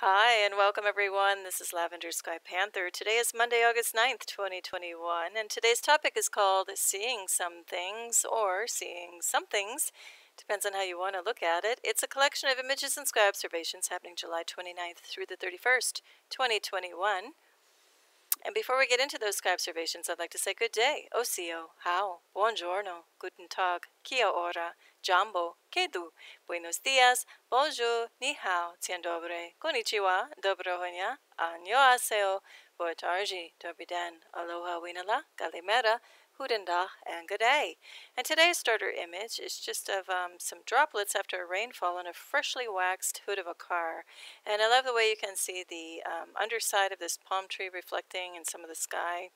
Hi, and welcome everyone. This is Lavender Sky Panther. Today is Monday, August 9th, 2021, and today's topic is called Seeing Some Things or Seeing Some Things. Depends on how you want to look at it. It's a collection of images and sky observations happening July 29th through the 31st, 2021. And before we get into those sky observations, I'd like to say good day. Osio, how, buongiorno, guten tag, kia ora, jambo, kedu, buenos dias, bonjour, ni hao, tien dobre, konnichiwa, dobrohonya, annyeonghaseyo, boa tarde, dobry den, aloha winala, galimera, guten dag, and good day. And today's starter image is just of some droplets after a rainfall on a freshly waxed hood of a car. And I love the way you can see the underside of this palm tree reflecting in some of the sky.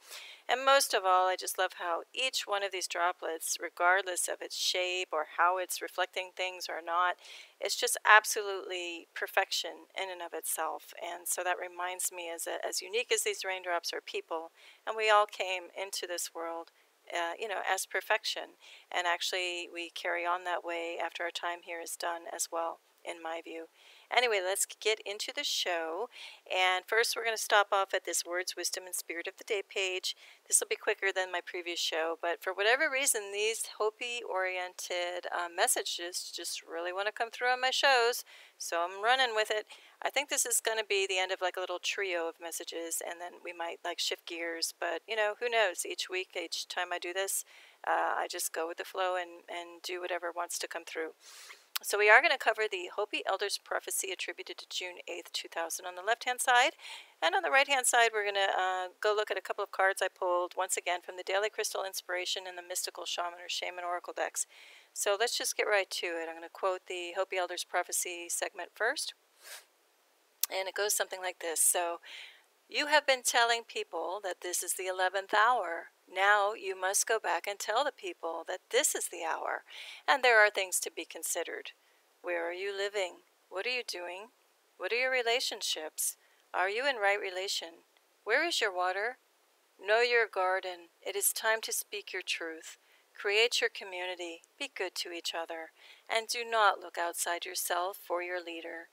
And most of all, I just love how each one of these droplets, regardless of its shape or how it's reflecting things or not, it's just absolutely perfection in and of itself. And so that reminds me, as unique as these raindrops are people, and we all came into this world as perfection. And actually, we carry on that way after our time here is done as well, in my view. Anyway, let's get into the show. And first, we're going to stop off at this Words, Wisdom, and Spirit of the Day page. This will be quicker than my previous show, but for whatever reason, these Hopi-oriented messages just really want to come through on my shows, so I'm running with it. I think this is going to be the end of like a little trio of messages, and then we might like shift gears, but who knows? Each week, each time I do this, I just go with the flow and do whatever wants to come through. So we are going to cover the Hopi Elders Prophecy attributed to June 8th, 2000 on the left-hand side. And on the right-hand side, we're going to go look at a couple of cards I pulled, once again, from the Daily Crystal Inspiration and the Mystical Shaman or Shaman Oracle decks. So let's just get right to it. I'm going to quote the Hopi Elders Prophecy segment first. And it goes something like this. So, you have been telling people that this is the 11th hour. Now you must go back and tell the people that this is the hour, and there are things to be considered. Where are you living? What are you doing? What are your relationships? Are you in right relation? Where is your water? Know your garden. It is time to speak your truth. Create your community. Be good to each other, and do not look outside yourself for your leader.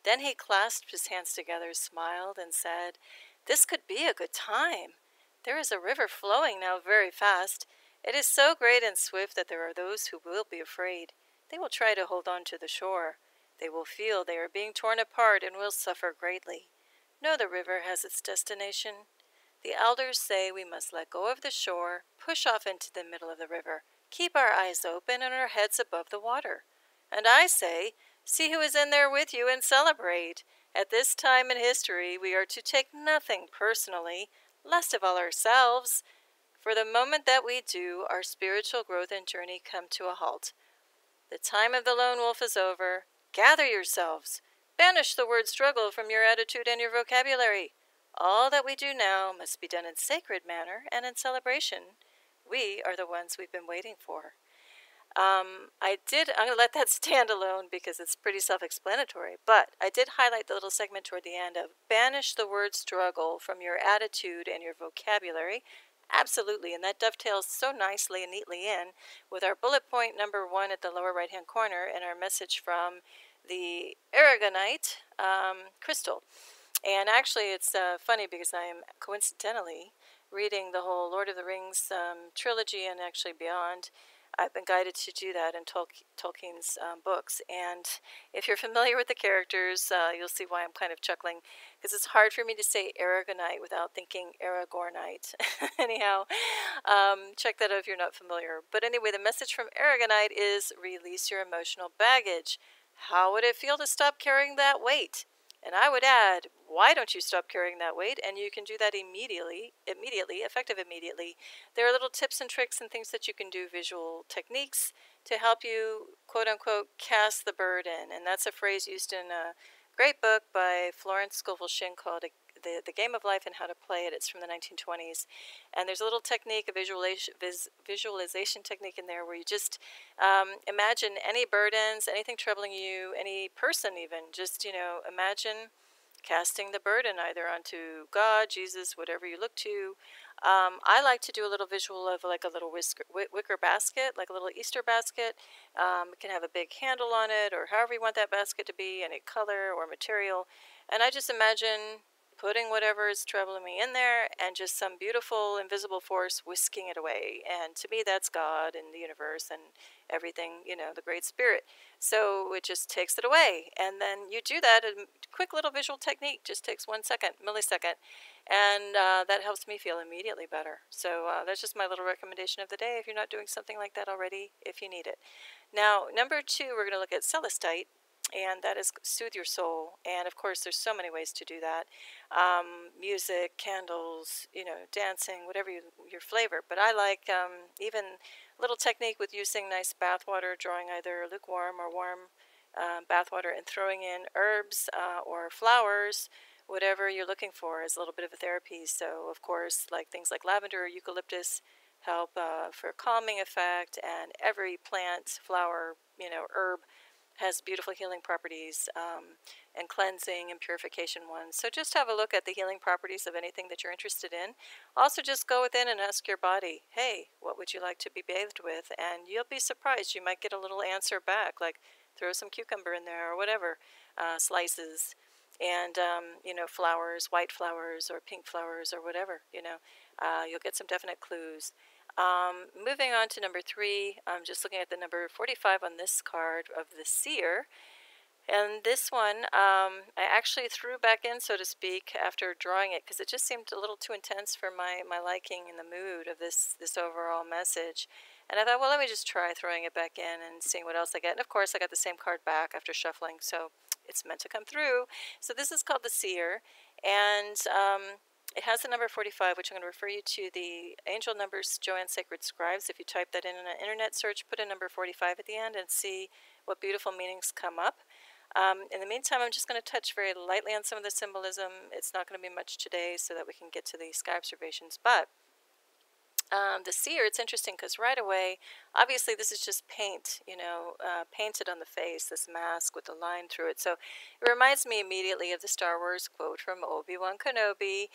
Then he clasped his hands together, smiled, and said, "This could be a good time. There is a river flowing now very fast. It is so great and swift that there are those who will be afraid. They will try to hold on to the shore. They will feel they are being torn apart and will suffer greatly. No, the river has its destination. The elders say we must let go of the shore, push off into the middle of the river, keep our eyes open and our heads above the water. And I say, see who is in there with you and celebrate. At this time in history, we are to take nothing personally, least of all ourselves. For the moment that we do, our spiritual growth and journey come to a halt. The time of the lone wolf is over. Gather yourselves. Banish the word struggle from your attitude and your vocabulary. All that we do now must be done in sacred manner and in celebration. We are the ones we've been waiting for." I'm going to let that stand alone because it's pretty self-explanatory, but I did highlight the little segment toward the end of banish the word struggle from your attitude and your vocabulary. Absolutely, and that dovetails so nicely and neatly in with our bullet point number 1 at the lower right-hand corner and our message from the Aragonite crystal. And actually, it's funny because I am coincidentally reading the whole Lord of the Rings trilogy and actually beyond. I've been guided to do that in Tolkien's books. And if you're familiar with the characters, you'll see why I'm kind of chuckling, because it's hard for me to say Aragonite without thinking Aragornite. Anyhow, check that out if you're not familiar. But anyway, the message from Aragonite is release your emotional baggage. How would it feel to stop carrying that weight? And I would add, why don't you stop carrying that weight? And you can do that immediately, effective immediately. There are little tips and tricks and things that you can do, visual techniques, to help you, quote unquote, cast the burden. And that's a phrase used in a great book by Florence Scovel Shinn called the Game of Life and How to Play It. It's from the 1920s. And there's a little technique, a visualization technique in there where you just imagine any burdens, anything troubling you, any person even. Just, imagine casting the burden either onto God, Jesus, whatever you look to, I like to do a little visual of like a little wicker basket, like a little Easter basket. It can have a big handle on it, or however you want that basket to be, any color or material. And I just imagine putting whatever is troubling me in there and just some beautiful invisible force whisking it away. And to me, that's God and the universe and everything, the great spirit. So it just takes it away. And then you do that, a quick little visual technique, just takes 1 second, millisecond. And that helps me feel immediately better. So that's just my little recommendation of the day if you're not doing something like that already, if you need it. Now, number 2, we're going to look at celestite, and that is soothe your soul. And of course, there's so many ways to do that. Music, candles, dancing, whatever your flavor. But I like even a little technique with using nice bath water, drawing either lukewarm or warm bath water and throwing in herbs or flowers. Whatever you're looking for is a little bit of a therapy. So, of course, like things like lavender or eucalyptus help for a calming effect, and every plant, flower, herb has beautiful healing properties and cleansing and purification ones. So just have a look at the healing properties of anything that you're interested in. Also, just go within and ask your body, hey, what would you like to be bathed with? And you'll be surprised. You might get a little answer back, like throw some cucumber in there or whatever, slices. And, flowers, white flowers or pink flowers or whatever, you'll get some definite clues. Moving on to number 3, I'm just looking at the number 45 on this card of the Seer. And this one, I actually threw back in, so to speak, after drawing it, because it just seemed a little too intense for my liking and the mood of this overall message. And I thought, well, let me just try throwing it back in and seeing what else I get. And of course, I got the same card back after shuffling, so it's meant to come through. So this is called the Seer, and it has the number 45, which I'm going to refer you to the angel numbers, Joanne Sacred Scribes. If you type that in an internet search, put a number 45 at the end and see what beautiful meanings come up. In the meantime, I'm just going to touch very lightly on some of the symbolism. It's not going to be much today so that we can get to the sky observations, but the Seer, it's interesting because right away, obviously this is just paint, painted on the face, this mask with a line through it. So it reminds me immediately of the Star Wars quote from Obi-Wan Kenobi,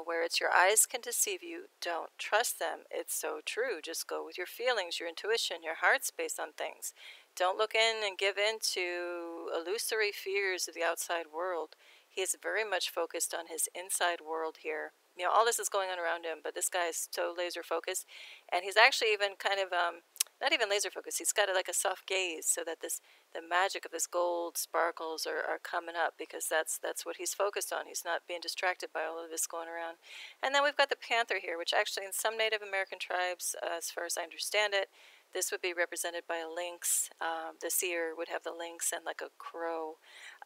where it's your eyes can deceive you, don't trust them. It's so true. Just go with your feelings, your intuition, your heart space on things. Don't look in and give in to illusory fears of the outside world. He is very much focused on his inside world here. All this is going on around him, but this guy is so laser focused, and he's actually even kind of not even laser focused. He's got like a soft gaze, so that the magic of this gold sparkles are coming up, because that's what he's focused on. He's not being distracted by all of this going around. And then we've got the panther here, which actually in some Native American tribes, as far as I understand it, this would be represented by a lynx. The Seer would have the lynx and like a crow.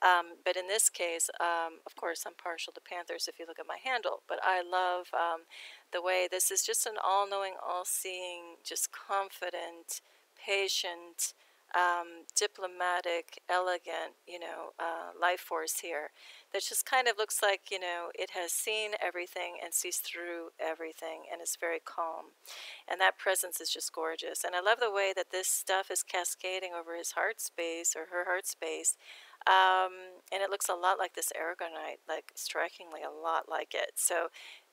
But in this case, of course, I'm partial to panthers if you look at my handle. But I love the way this is just an all-knowing, all-seeing, just confident, patient, diplomatic, elegant, life force here that just kind of looks like, it has seen everything and sees through everything and is very calm. And that presence is just gorgeous. And I love the way that this stuff is cascading over his heart space or her heart space. And it looks a lot like this aragonite, like strikingly a lot like it. So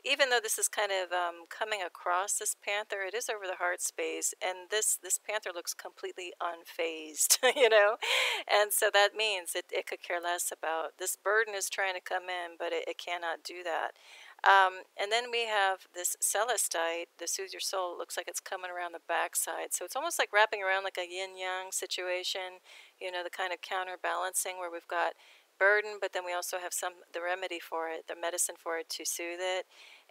even though this is kind of coming across this panther, it is over the heart space, and this panther looks completely unfazed, and so that means it could care less about this burden is trying to come in, but it cannot do that. And then we have this celestite, the Soothe Your Soul. It looks like it's coming around the backside, so it's almost like wrapping around like a yin-yang situation, the kind of counterbalancing where we've got burden, but then we also have the remedy for it, the medicine for it to soothe it,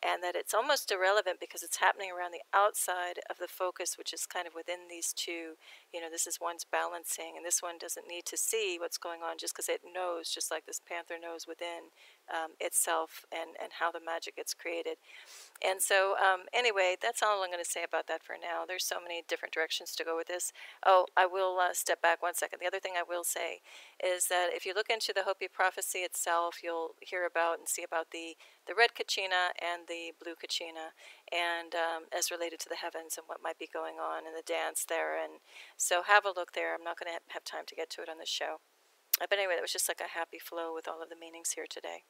and that it's almost irrelevant because it's happening around the outside of the focus, which is kind of within these two. This is one's balancing, and this one doesn't need to see what's going on just because it knows, just like this panther knows within itself and how the magic gets created. And so anyway, that's all I'm going to say about that for now. There's so many different directions to go with this. Oh, I will step back 1 second. The other thing I will say is that if you look into the Hopi prophecy itself, you'll hear about and see about the red kachina and the blue kachina, and as related to the heavens and what might be going on in the dance there. And so have a look there. I'm not going to have time to get to it on this show. But anyway, that was just like a happy flow with all of the meanings here today.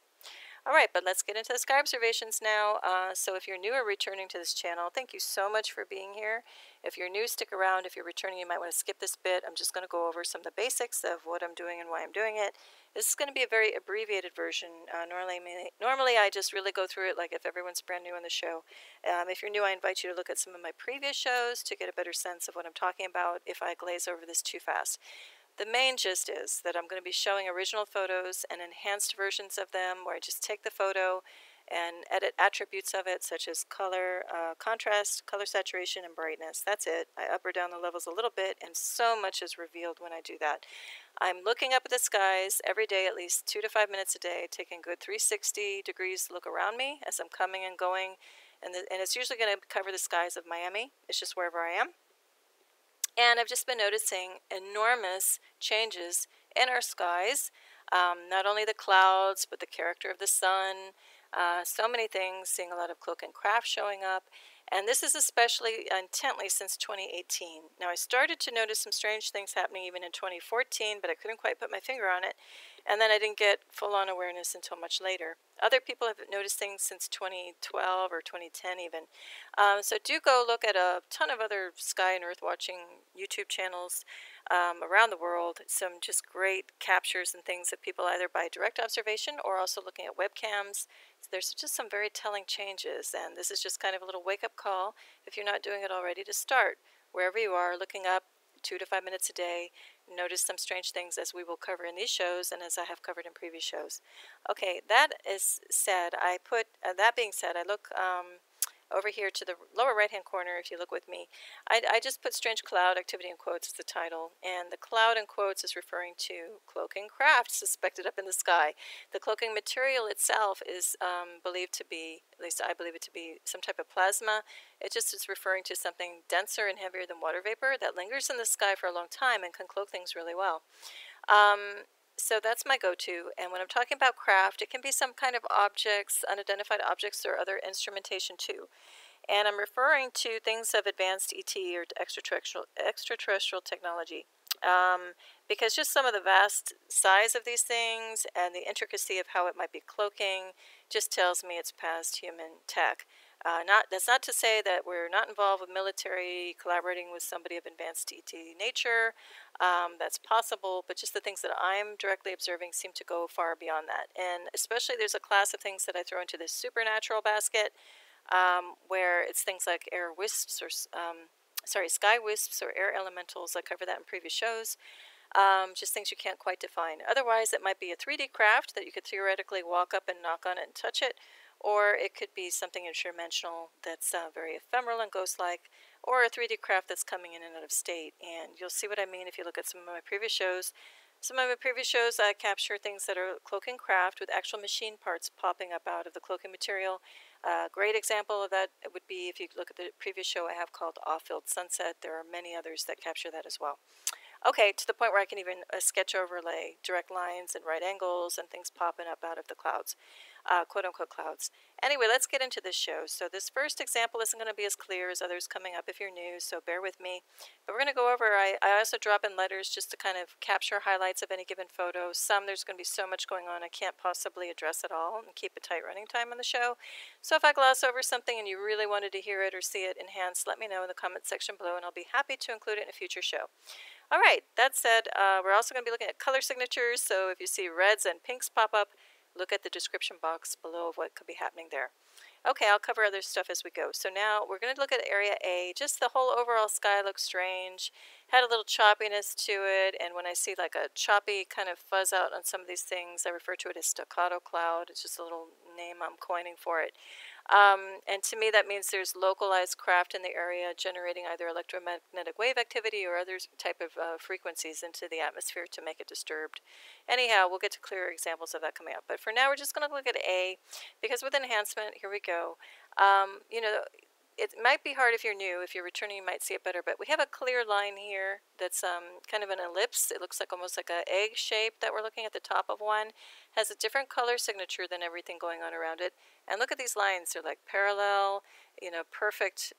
All right, but let's get into the sky observations now. So if you're new or returning to this channel, thank you so much for being here. If you're new, stick around. If you're returning, you might want to skip this bit. I'm just going to go over some of the basics of what I'm doing and why I'm doing it. This is going to be a very abbreviated version. Normally I just really go through it like if everyone's brand new on the show. If you're new, I invite you to look at some of my previous shows to get a better sense of what I'm talking about if I glaze over this too fast. The main gist is that I'm going to be showing original photos and enhanced versions of them where I just take the photo and edit attributes of it such as color, contrast, color saturation, and brightness. That's it. I up or down the levels a little bit, and so much is revealed when I do that. I'm looking up at the skies every day, at least 2 to 5 minutes a day, taking a good 360 degrees look around me as I'm coming and going, and it's usually going to cover the skies of Miami. It's just wherever I am. And I've just been noticing enormous changes in our skies, not only the clouds, but the character of the sun, so many things, seeing a lot of cloak and craft showing up. And this is especially intently since 2018. Now, I started to notice some strange things happening even in 2014, but I couldn't quite put my finger on it. And then I didn't get full-on awareness until much later. Other people have noticed things since 2012 or 2010 even. So do go look at a ton of other sky and earth watching YouTube channels around the world. Some just great captures and things that people either by direct observation or also looking at webcams. So there's just some very telling changes, and this is just kind of a little wake-up call if you're not doing it already to start. Wherever you are, looking up 2 to 5 minutes a day, notice some strange things as we will cover in these shows and as I have covered in previous shows. Okay, that is said, that being said, I look over here to the lower right hand corner. If you look with me, I just put strange cloud activity in quotes as the title, and the cloud in quotes is referring to cloaking craft suspected up in the sky. The cloaking material itself is believed to be, at least I believe it to be, some type of plasma. It just is referring to something denser and heavier than water vapor that lingers in the sky for a long time and can cloak things really well. So that's my go-to, and when I'm talking about craft, it can be some kind of objects, unidentified objects, or other instrumentation too. And I'm referring to things of advanced ET or extraterrestrial technology, because just some of the vast size of these things and the intricacy of how it might be cloaking just tells me it's past human tech. That's not to say that we're not involved with military, collaborating with somebody of advanced ET nature. That's possible, but just the things that I'm directly observing seem to go far beyond that. And especially there's a class of things that I throw into this supernatural basket, where it's things like air wisps or sky wisps or air elementals. I covered that in previous shows. Just things you can't quite define. Otherwise, it might be a 3D craft that you could theoretically walk up and knock on it and touch it, or it could be something interdimensional that's very ephemeral and ghost-like, or a 3D craft that's coming in and out of state. And you'll see what I mean if you look at some of my previous shows. Some of my previous shows, I capture things that are cloaking craft with actual machine parts popping up out of the cloaking material. A great example of that would be if you look at the previous show I have called Off-Field Sunset. There are many others that capture that as well. Okay, to the point where I can even sketch overlay direct lines and right angles and things popping up out of the clouds, quote-unquote clouds. Anyway, let's get into this show. So this first example isn't going to be as clear as others coming up if you're new, so bear with me. But we're going to go over, I also drop in letters just to kind of capture highlights of any given photo. There's going to be so much going on I can't possibly address it all and keep a tight running time on the show. So if I gloss over something and you really wanted to hear it or see it enhanced, let me know in the comment section below and I'll be happy to include it in a future show. All right, that said, we're also going to be looking at color signatures, so if you see reds and pinks pop up, look at the description box below of what could be happening there. Okay, I'll cover other stuff as we go. So now we're going to look at Area A. Just the whole overall sky looks strange, had a little choppiness to it, and when I see like a choppy kind of fuzz out on some of these things, I refer to it as staccato cloud. It's just a little name I'm coining for it. And to me that means there's localized craft in the area generating either electromagnetic wave activity or other type of frequencies into the atmosphere to make it disturbed. Anyhow, we'll get to clearer examples of that coming up. But for now, we're just going to look at A, because with enhancement, here we go. You know, it might be hard if you're new. If you're returning, you might see it better. But we have a clear line here that's kind of an ellipse. It looks like almost like an egg shape that we're looking at the top of one. Has a different color signature than everything going on around it. And look at these lines. They're like parallel, you know, perfect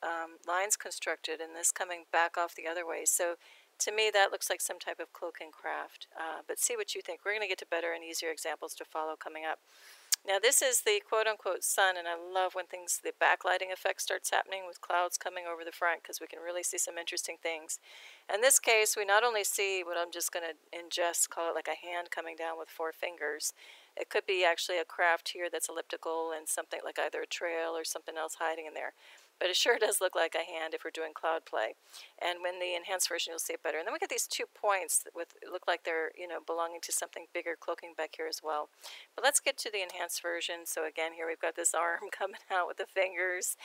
lines constructed, and this coming back off the other way. So to me, that looks like some type of cloaking craft. But see what you think. We're going to get to better and easier examples to follow coming up. Now this is the quote-unquote sun, and I love when the backlighting effect starts happening with clouds coming over the front, because we can really see some interesting things. In this case, we not only see what I'm just going to ingest, call it like a hand coming down with 4 fingers. It could be actually a craft here that's elliptical and something like either a trail or something else hiding in there. But it sure does look like a hand if we're doing cloud play. And when the enhanced version, you'll see it better. And then we get these 2 points that look like they're, belonging to something bigger cloaking back here as well. But let's get to the enhanced version. So again, here we've got this arm coming out with the fingers.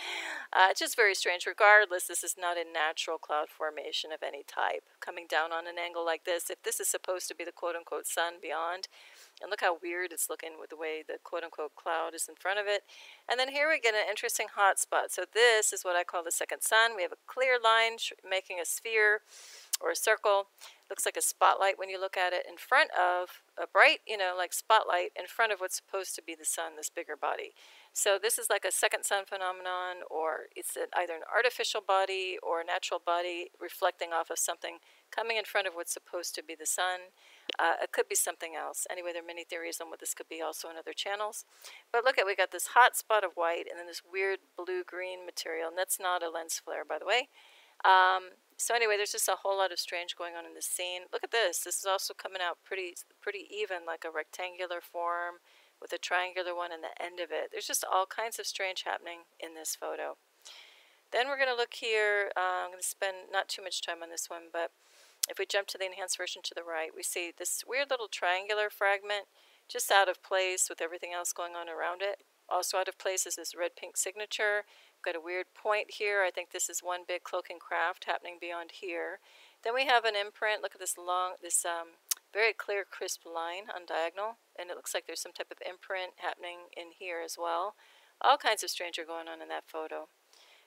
Just very strange. Regardless, this is not a natural cloud formation of any type. Coming down on an angle like this, if this is supposed to be the quote-unquote sun beyond, and look how weird it's looking with the way the quote-unquote cloud is in front of it. And then here we get an interesting hot spot. So this is what I call the second sun. We have a clear line making a sphere or a circle. Looks like a spotlight when you look at it in front of a bright, like spotlight in front of what's supposed to be the sun, this bigger body. So this is like a second sun phenomenon, or it's either an artificial body or a natural body reflecting off of something coming in front of what's supposed to be the sun. It could be something else. Anyway, there are many theories on what this could be also in other channels. But look at, we got this hot spot of white and then this weird blue-green material. And that's not a lens flare, by the way. So anyway, there's just a whole lot of strange going on in this scene. Look at this. This is also coming out pretty even, like a rectangular form with a triangular one in the end of it. There's just all kinds of strange happening in this photo. Then we're going to look here. I'm going to spend not too much time on this one, but if we jump to the enhanced version to the right, we see this weird little triangular fragment just out of place with everything else going on around it. Also out of place is this red-pink signature. We've got a weird point here. I think this is one big cloaking craft happening beyond here. Then we have an imprint. Look at this very clear, crisp line on diagonal, and it looks like there's some type of imprint happening in here as well. All kinds of strange are going on in that photo.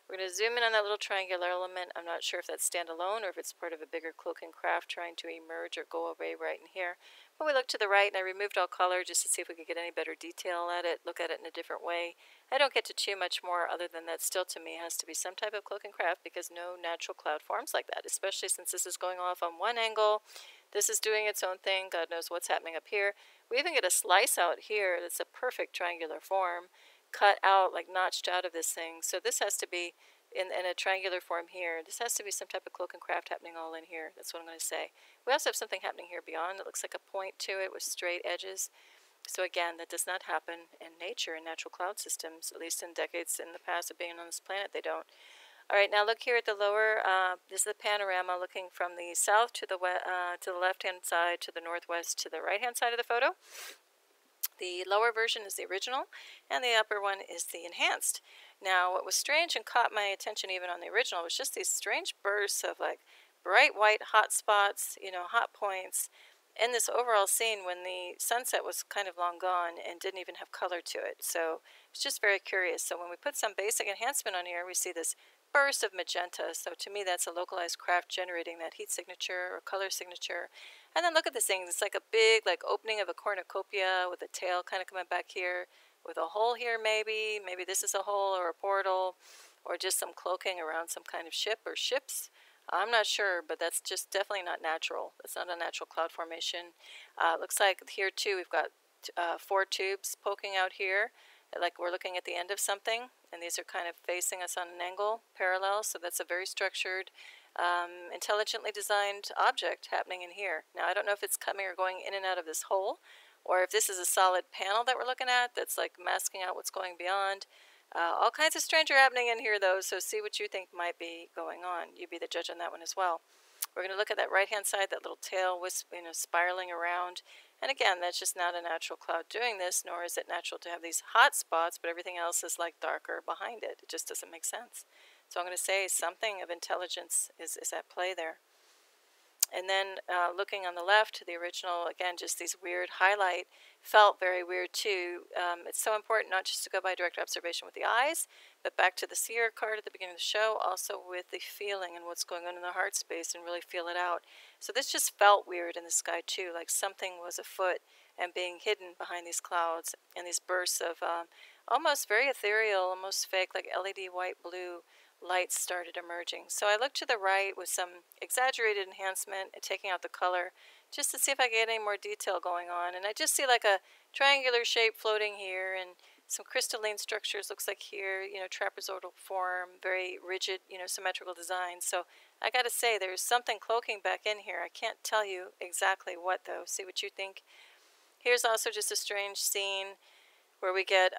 We're going to zoom in on that little triangular element. I'm not sure if that's standalone or if it's part of a bigger cloaking craft trying to emerge or go away right in here. But we look to the right, and I removed all color just to see if we could get any better detail at it, look at it in a different way. I don't get to too much more other than that still to me has to be some type of cloaking craft, because no natural cloud forms like that, especially since this is going off on one angle. This is doing its own thing. God knows what's happening up here. We even get a slice out here that's a perfect triangular form, cut out, like notched out of this thing. So this has to be in a triangular form here. This has to be some type of cloak and craft happening all in here. That's what I'm going to say. We also have something happening here beyond. It looks like a point to it with straight edges. So again, that does not happen in nature, in natural cloud systems, at least in decades in the past of being on this planet, they don't. All right, now look here at the lower, this is the panorama looking from the south to the left-hand side, to the northwest, to the right-hand side of the photo. The lower version is the original, and the upper one is the enhanced. Now, what was strange and caught my attention even on the original was just these strange bursts of like bright white hot spots, hot points, in this overall scene when the sunset was kind of long gone and didn't even have color to it. So it's just very curious. So when we put some basic enhancement on here, we see this burst of magenta. So to me, that's a localized craft generating that heat signature or color signature. And then look at this thing. It's like a big opening of a cornucopia with a tail kind of coming back here, with a hole here maybe. Maybe this is a hole or a portal, or just some cloaking around some kind of ship or ships. I'm not sure, but that's just definitely not natural. It's not a natural cloud formation. Looks like here too we've got 4 tubes poking out here, like we're looking at the end of something, and these are kind of facing us on an angle, parallel, so that's a very structured, intelligently designed object happening in here. Now I don't know if it's coming or going in and out of this hole, or if this is a solid panel that we're looking at that's like masking out what's going beyond. All kinds of strange are happening in here though, so see what you think might be going on. You be the judge on that one as well. We're going to look at that right-hand side, that little tail spiraling around. And again, that's just not a natural cloud doing this, nor is it natural to have these hot spots, but everything else is like darker behind it. It just doesn't make sense. So I'm going to say something of intelligence is at play there. And then looking on the left, the original, again, just these weird highlight, felt very weird too. It's so important not just to go by direct observation with the eyes, but back to the seer card at the beginning of the show, also with the feeling and what's going on in the heart space, and really feel it out. So this just felt weird in the sky too, like something was afoot and being hidden behind these clouds and these bursts of almost very ethereal, almost fake, like LED white blue lights started emerging. So I looked to the right with some exaggerated enhancement, taking out the color, just to see if I can get any more detail going on. And I just see like a triangular shape floating here and some crystalline structures, looks like here, trapezoidal form, very rigid, symmetrical design. So I got to say, there's something cloaking back in here. I can't tell you exactly what, though. See what you think. Here's also just a strange scene where we get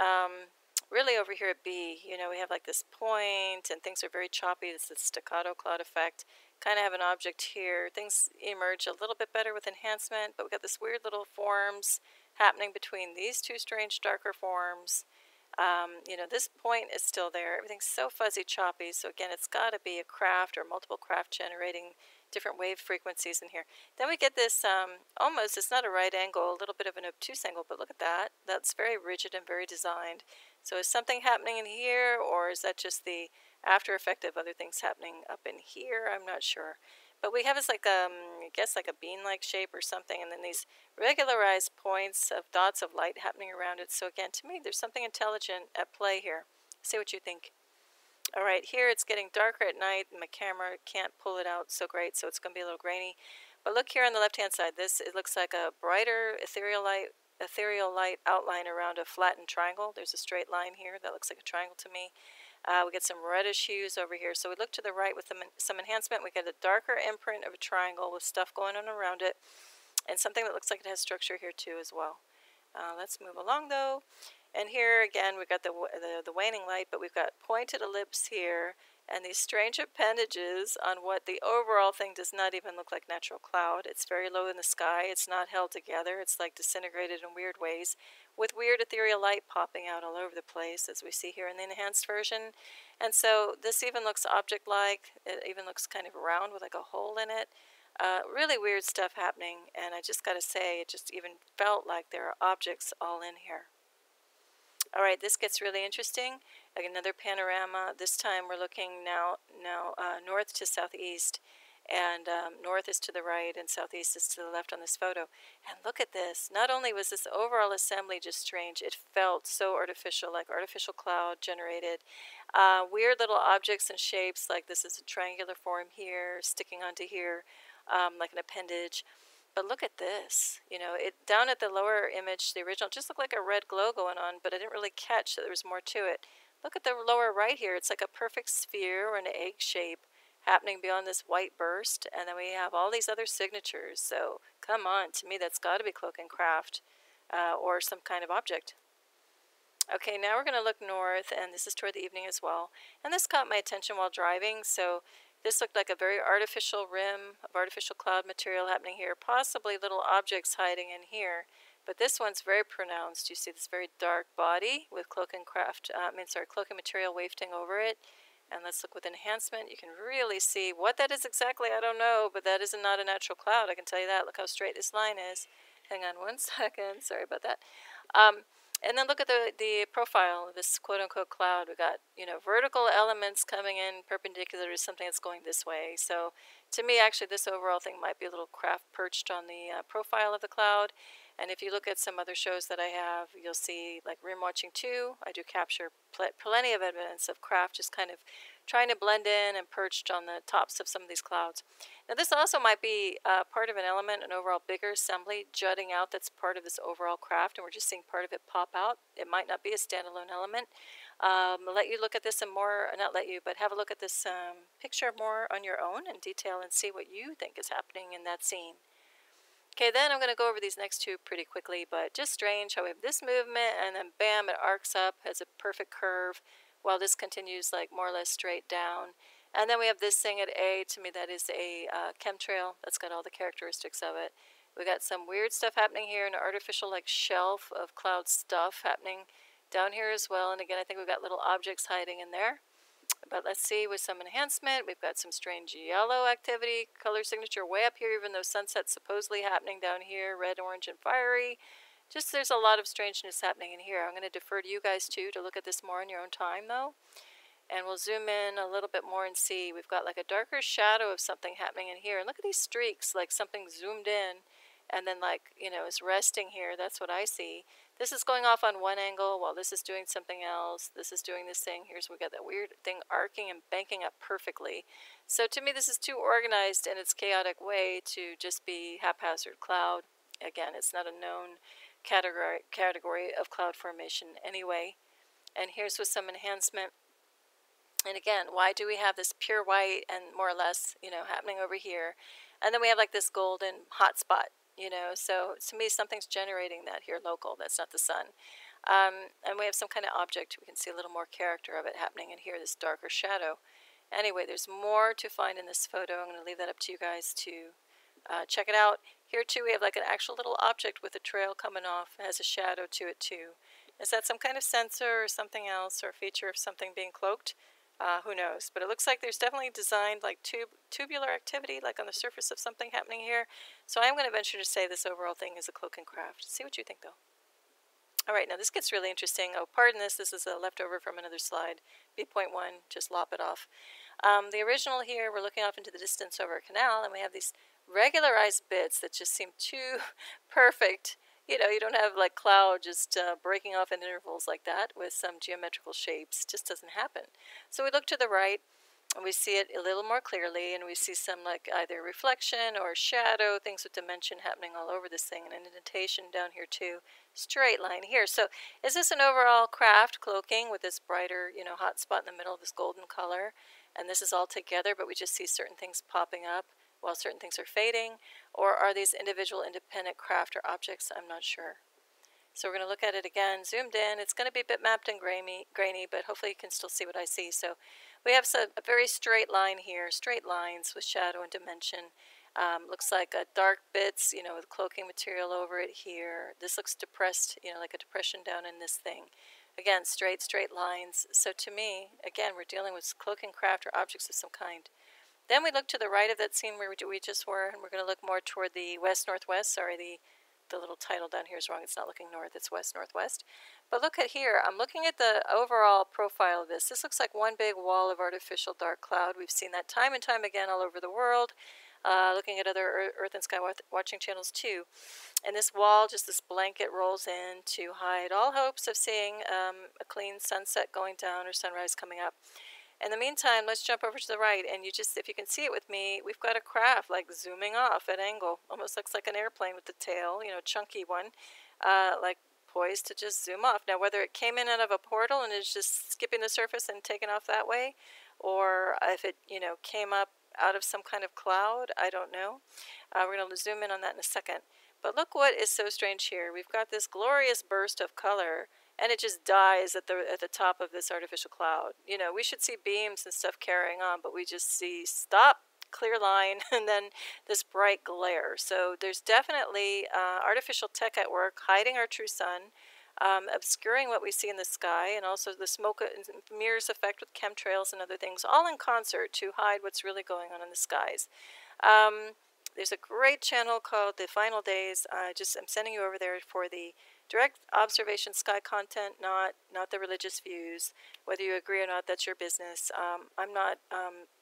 really over here at B, we have like this point and things are very choppy. It's the staccato cloud effect. Kind of have an object here. Things emerge a little bit better with enhancement, but we got this weird little forms happening between these two strange darker forms. This point is still there. Everything's so fuzzy choppy. So again, it's got to be a craft or multiple craft generating different wave frequencies in here. Then we get this almost, it's not a right angle, a little bit of an obtuse angle, but look at that. That's very rigid and very designed. So is something happening in here, or is that just the after effect of other things happening up in here? I'm not sure. But we have this like, I guess like a bean-like shape or something, and then these regularized points of dots of light happening around it. So again, to me, there's something intelligent at play here. See what you think. All right, here it's getting darker at night, and my camera can't pull it out so great, so it's going to be a little grainy. But look here on the left-hand side. It looks like a brighter ethereal light outline around a flattened triangle. There's a straight line here that looks like a triangle to me. We get some reddish hues over here. So we look to the right with some enhancement. We get a darker imprint of a triangle with stuff going on around it, and something that looks like it has structure here too as well. Let's move along though. And here again, we've got the waning light, but we've got pointed ellipse here, and these strange appendages on what the overall thing does not even look like natural cloud. It's very low in the sky. It's not held together. It's like disintegrated in weird ways, with weird ethereal light popping out all over the place, as we see here in the enhanced version. And so this even looks object-like. It even looks kind of round with like a hole in it. Really weird stuff happening, and I just got to say, it just even felt like there are objects all in here. All right, this gets really interesting. Like another panorama. This time we're looking now north to southeast, and north is to the right and southeast is to the left on this photo. And look at this. Not only was this overall assembly just strange, it felt so artificial, like artificial cloud generated. Weird little objects and shapes, like this is a triangular form here, sticking onto here, like an appendage. But look at this, it down at the lower image, the original just looked like a red glow going on, but I didn't really catch that there was more to it. Look at the lower right here. It's like a perfect sphere or an egg shape happening beyond this white burst. And then we have all these other signatures. So come on, to me that's got to be cloak and craft or some kind of object. Okay, now we're going to look north, and this is toward the evening as well. And this caught my attention while driving, so this looked like a very artificial rim of artificial cloud material happening here, possibly little objects hiding in here. But this one's very pronounced. You see this very dark body with cloak and material wafting over it. And let's look with enhancement. You can really see what that is exactly. I don't know, but that is not a natural cloud. I can tell you that. Look how straight this line is. Hang on one second. Sorry about that. And then look at the profile of this quote-unquote cloud. We've got, vertical elements coming in perpendicular to something that's going this way. So to me, actually, this overall thing might be a little craft perched on the profile of the cloud. And if you look at some other shows that I have, you'll see, like Rim Watching 2, I do capture plenty of evidence of craft just kind of trying to blend in and perched on the tops of some of these clouds. Now this also might be part of an element, an overall bigger assembly jutting out that's part of this overall craft, and we're just seeing part of it pop out. It might not be a standalone element. I'll let you look at this and more, not let you, but have a look at this picture more on your own in detail and see what you think is happening in that scene. Okay, then I'm going to go over these next two pretty quickly, but just strange how we have this movement and then bam, it arcs up, has a perfect curve, while this continues like more or less straight down. And then we have this thing at A. To me, that is a chemtrail. That's got all the characteristics of it. We got some weird stuff happening here, an artificial like shelf of cloud stuff happening down here as well. And again, I think we've got little objects hiding in there. But let's see, with some enhancement, we've got some strange yellow activity, color signature way up here, even though sunset's supposedly happening down here, red, orange, and fiery. Just there's a lot of strangeness happening in here. I'm going to defer to you guys too to look at this more in your own time though. And we'll zoom in a little bit more and see. We've got like a darker shadow of something happening in here. And look at these streaks, like something zoomed in and then like, is resting here. That's what I see. this is going off on one angle while this is doing something else. This is doing this thing. Here's we got that weird thing arcing and banking up perfectly. So to me, this is too organized in its chaotic way to just be haphazard cloud. Again, it's not a known category of cloud formation anyway. And here's with some enhancement. And again, why do we have this pure white and more or less, happening over here? And then we have like this golden hot spot, so to me, something's generating that here local. That's not the sun. And we have some kind of object. We can see a little more character of it happening in here, this darker shadow. Anyway, there's more to find in this photo. I'm going to leave that up to you guys to check it out. Here too, we have like an actual little object with a trail coming off. It has a shadow to it too. Is that some kind of sensor or something else, or a feature of something being cloaked? Who knows? But it looks like there's definitely designed like tubular activity, like on the surface of something happening here. So I'm going to venture to say this overall thing is a cloak and craft. See what you think, though. All right, now this gets really interesting. Oh, pardon this. This is a leftover from another slide. B.1, just lop it off. The original here, we're looking off into the distance over a canal, and we have these regularized bits that just seem too perfect. You don't have like cloud just breaking off in intervals like that with some geometrical shapes. It just doesn't happen. So we look to the right and we see it a little more clearly, and we see some like either reflection or shadow, things with dimension happening all over this thing, and an indentation down here too. Straight line here. So is this an overall craft cloaking with this brighter, hot spot in the middle of this golden color? And this is all together, but we just see certain things popping up while certain things are fading, or are these individual independent craft or objects? I'm not sure. So we're going to look at it again, zoomed in. It's going to be bitmapped and grainy, but hopefully you can still see what I see. So we have a very straight line here, straight lines with shadow and dimension. Looks like a dark bits, with cloaking material over it here. This looks depressed, like a depression down in this thing. Again, straight lines. So to me, again, we're dealing with cloaking craft or objects of some kind. Then we look to the right of that scene where we just were, and we're going to look more toward the west-northwest. Sorry, the little title down here is wrong. It's not looking north. It's west-northwest. But look at here. I'm looking at the overall profile of this. This looks like one big wall of artificial dark cloud. We've seen that time and time again all over the world, looking at other Earth and Sky watching channels too. And this wall, just this blanket, rolls in to hide all hopes of seeing a clean sunset going down or sunrise coming up. In the meantime, let's jump over to the right, and if you can see it with me, we've got a craft like zooming off at angle. Almost looks like an airplane with the tail, chunky one, like poised to just zoom off. Now, whether it came in out of a portal and is just skipping the surface and taking off that way, or if it, came up out of some kind of cloud, I don't know. We're going to zoom in on that in a second. But look what is so strange here. We've got this glorious burst of color, and it just dies at the top of this artificial cloud. We should see beams and stuff carrying on, but we just see stop, clear line, and then this bright glare. So there's definitely artificial tech at work, hiding our true sun, obscuring what we see in the sky, and also the smoke and mirrors effect with chemtrails and other things, all in concert to hide what's really going on in the skies. There's a great channel called The Final Days. I'm sending you over there for the direct observation sky content, not the religious views. Whether you agree or not, that's your business. I'm not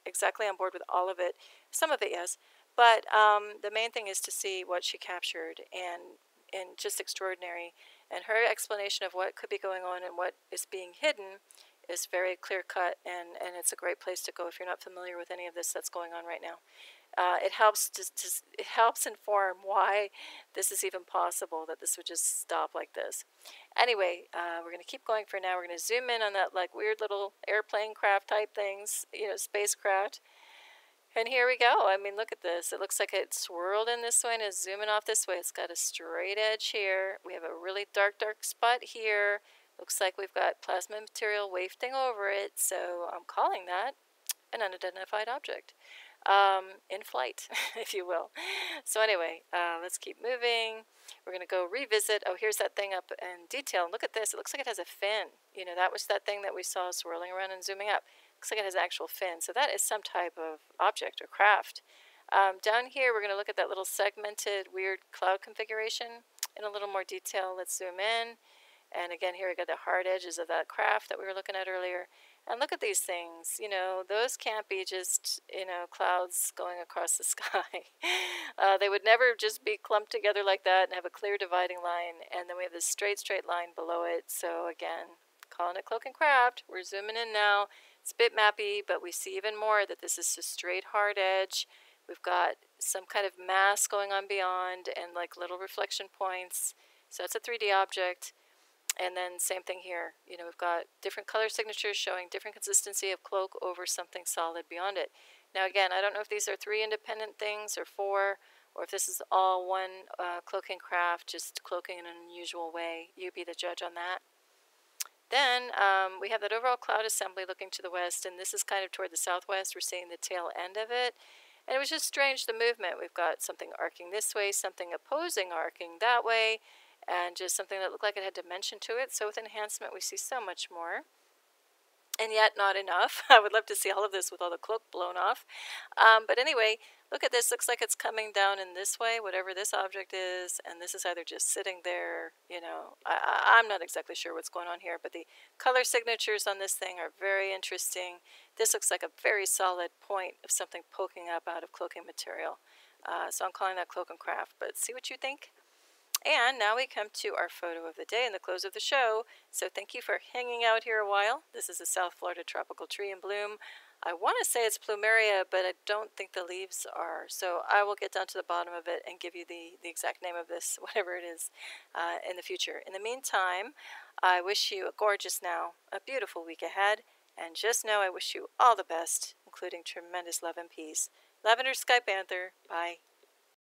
exactly on board with all of it. Some of it, yes. But the main thing is to see what she captured, and just extraordinary. And her explanation of what could be going on and what is being hidden is very clear-cut, and it's a great place to go if you're not familiar with any of this that's going on right now. It helps inform why this is even possible, that this would just stop like this. Anyway, we're going to keep going for now. We're going to zoom in on that like weird little airplane craft type things, spacecraft. And here we go. I mean, look at this. It looks like it swirled in this way and is zooming off this way. It's got a straight edge here. We have a really dark spot here. Looks like we've got plasma material wafting over it. So I'm calling that an unidentified object. In flight, if you will. So anyway, let's keep moving. We're going to go revisit. Oh, here's that thing up in detail. Look at this. It looks like it has a fin. That was that thing that we saw swirling around and zooming up. Looks like it has an actual fin. So that is some type of object or craft. Down here, we're going to look at that little segmented, weird cloud configuration in a little more detail. Let's zoom in. And again, here we got the hard edges of that craft that we were looking at earlier. And look at these things. Those can't be just, clouds going across the sky. They would never just be clumped together like that and have a clear dividing line. And then we have this straight line below it. So again, calling it cloak and craft. We're zooming in now. It's a bit mappy, but we see even more that this is a straight, hard edge. We've got some kind of mass going on beyond and like little reflection points. So it's a 3D object. And then same thing here. We've got different color signatures showing different consistency of cloak over something solid beyond it. Now again, I don't know if these are 3 independent things or 4, or if this is all one cloaking craft, just cloaking in an unusual way. You be the judge on that. Then we have that overall cloud assembly looking to the west, and this is kind of toward the southwest. We're seeing the tail end of it. And it was just strange, the movement. We've got something arcing this way, something opposing arcing that way, and just something that looked like it had dimension to it. So with enhancement, we see so much more. And yet not enough. I would love to see all of this with all the cloak blown off. But anyway, look at this. Looks like it's coming down in this way, whatever this object is. And this is either just sitting there, I'm not exactly sure what's going on here. But the color signatures on this thing are very interesting. This looks like a very solid point of something poking up out of cloaking material. So I'm calling that cloak and craft. But see what you think? And now we come to our photo of the day and the close of the show. So thank you for hanging out here a while. This is a South Florida tropical tree in bloom. I want to say it's plumeria, but I don't think the leaves are. So I will get down to the bottom of it and give you the exact name of this, whatever it is, in the future. In the meantime, I wish you a gorgeous now, a beautiful week ahead. And just know I wish you all the best, including tremendous love and peace. Lavender Sky Panther. Bye.